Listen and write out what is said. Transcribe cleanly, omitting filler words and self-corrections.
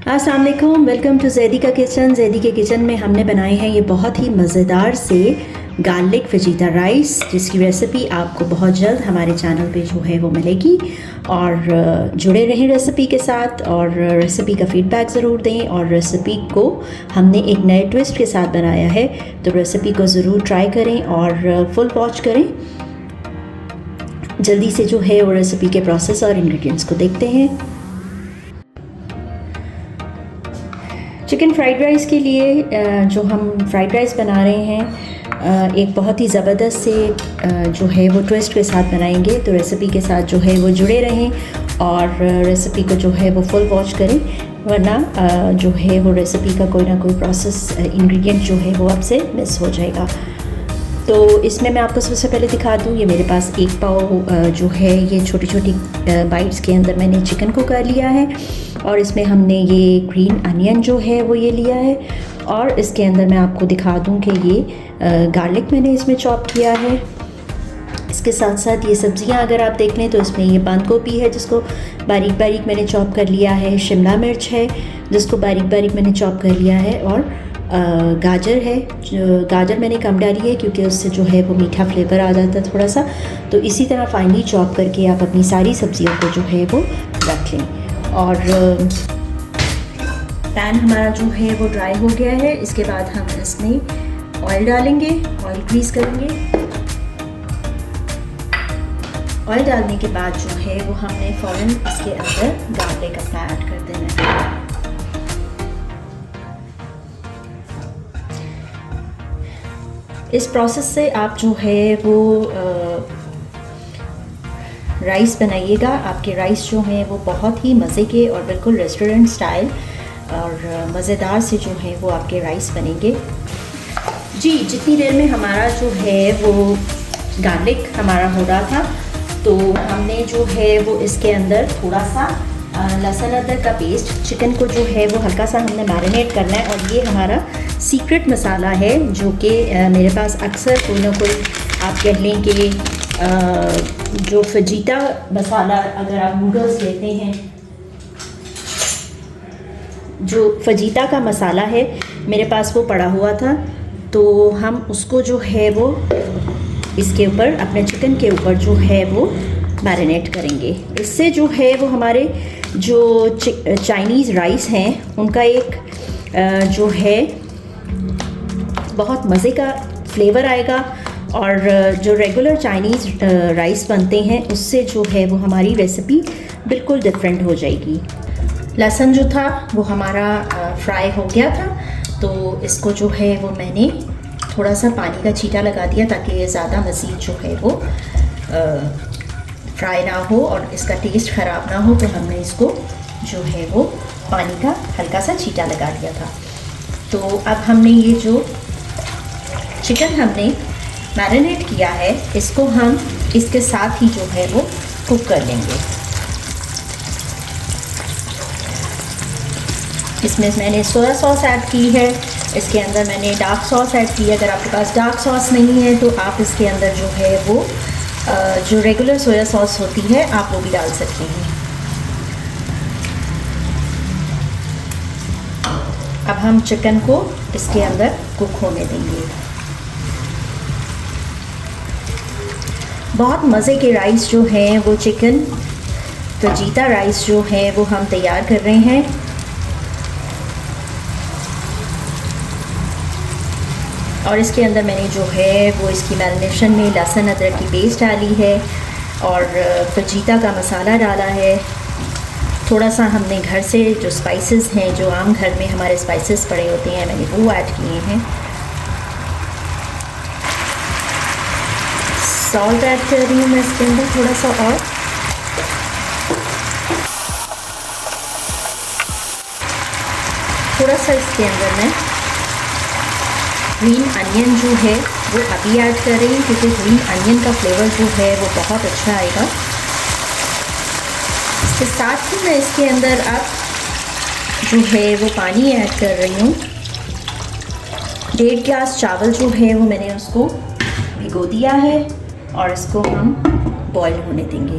अस्सलाम वालेकुम, welcome to Zaidi का किचन। ज़ैदी के किचन में हमने बनाए हैं ये बहुत ही मज़ेदार से गार्लिक फजीता राइस, जिसकी रेसिपी आपको बहुत जल्द हमारे चैनल पे जो है वो मिलेगी। और जुड़े रहें रेसिपी के साथ और रेसिपी का फ़ीडबैक ज़रूर दें। और रेसिपी को हमने एक नए ट्विस्ट के साथ बनाया है, तो रेसिपी को ज़रूर ट्राई करें और फुल वॉच करें। जल्दी से जो है वो रेसिपी के प्रोसेस और इंग्रेडिएंट्स को देखते हैं। चिकन फ्राइड राइस के लिए जो हम फ्राइड राइस बना रहे हैं, एक बहुत ही ज़बरदस्त से जो है वो ट्विस्ट के साथ बनाएंगे। तो रेसिपी के साथ जो है वो जुड़े रहें और रेसिपी को जो है वो फुल वॉच करें, वरना जो है वो रेसिपी का कोई ना कोई प्रोसेस इंग्रेडिएंट जो है वो आपसे मिस हो जाएगा। तो इसमें मैं आपको सबसे पहले दिखा दूँ, ये मेरे पास एक पाव जो है ये छोटी छोटी बाइट्स के अंदर मैंने चिकन को कर लिया है। और इसमें हमने ये ग्रीन अनियन जो है वो ये लिया है। और इसके अंदर मैं आपको दिखा दूँ कि ये गार्लिक मैंने इसमें चॉप किया है। इसके साथ साथ ये सब्ज़ियाँ अगर आप देख लें तो इसमें ये बंद गोभी है जिसको बारीक बारीक मैंने चॉप कर लिया है, शिमला मिर्च है जिसको बारीक बारीक मैंने चॉप कर लिया है, और गाजर है। जो गाजर मैंने कम डाली है क्योंकि उससे जो है वो मीठा फ्लेवर आ जाता है थोड़ा सा। तो इसी तरह फाइनली चॉप करके आप अपनी सारी सब्जियों को जो है वो रख लें। और पैन हमारा जो है वो ड्राई हो गया है। इसके बाद हम इसमें ऑयल डालेंगे, ऑयल ग्रीस करेंगे। ऑयल डालने के बाद जो है वो हमने फ़ौरन इसके अंदर गार्लिक अपना ऐड कर देना है। इस प्रोसेस से आप जो है वो राइस बनाइएगा। आपके राइस जो हैं वो बहुत ही मज़े के और बिल्कुल रेस्टोरेंट स्टाइल और मज़ेदार से जो है वो आपके राइस बनेंगे। जी, जितनी देर में हमारा जो है वो गार्लिक हमारा हो रहा था, तो हमने जो है वो इसके अंदर थोड़ा सा लहसुन अदरक का पेस्ट, चिकन को जो है वो हल्का सा हमने मैरिनेट करना है। और ये हमारा सीक्रेट मसाला है जो कि मेरे पास अक्सर कोई ना कोई आप कह लें कि जो फजीता मसाला, अगर आप नूडल्स लेते हैं, जो फजीता का मसाला है मेरे पास वो पड़ा हुआ था, तो हम उसको जो है वो इसके ऊपर अपने चिकन के ऊपर जो है वो मैरिनेट करेंगे। इससे जो है वो हमारे जो चाइनीज़ राइस हैं उनका एक जो है बहुत मज़े का फ्लेवर आएगा। और जो रेगुलर चाइनीज़ राइस बनते हैं उससे जो है वो हमारी रेसिपी बिल्कुल डिफरेंट हो जाएगी। लहसुन जो था वो हमारा फ्राई हो गया था, तो इसको जो है वो मैंने थोड़ा सा पानी का छींटा लगा दिया ताकि ये ज़्यादा मज़ीद जो है वो फ्राई ना हो और इसका टेस्ट ख़राब ना हो। तो हमने इसको जो है वो पानी का हल्का सा छींटा लगा दिया था। तो अब हमने ये जो चिकन हमने मैरिनेट किया है, इसको हम इसके साथ ही जो है वो कुक कर लेंगे। इसमें मैंने सोया सॉस ऐड की है, इसके अंदर मैंने डार्क सॉस ऐड की है। अगर आपके पास डार्क सॉस नहीं है तो आप इसके अंदर जो है वो जो रेगुलर सोया सॉस होती है आप वो भी डाल सकते हैं। अब हम चिकन को इसके अंदर कुक होने देंगे। बहुत मज़े के राइस जो हैं वो चिकन फजीता राइस जो है वो हम तैयार कर रहे हैं। और इसके अंदर मैंने जो है वो इसकी मैरिनेशन में लहसुन अदरक की पेस्ट डाली है और फजीता का मसाला डाला है। थोड़ा सा हमने घर से जो स्पाइसेस हैं, जो आम घर में हमारे स्पाइसेस पड़े होते हैं, मैंने वो ऐड किए हैं। सॉल्ट ऐड कर रही हूँ मैं इसके अंदर थोड़ा सा, और थोड़ा सा इसके अंदर मैं ग्रीन अनियन जो है वो अभी ऐड कर रही हूँ क्योंकि ग्रीन अनियन का फ्लेवर जो है वो बहुत अच्छा आएगा। इसके साथ ही मैं इसके अंदर अब जो है वो पानी ऐड कर रही हूँ। 1.5 गिलास चावल जो है वो मैंने उसको भिगो दिया है और इसको हम बॉईल होने देंगे।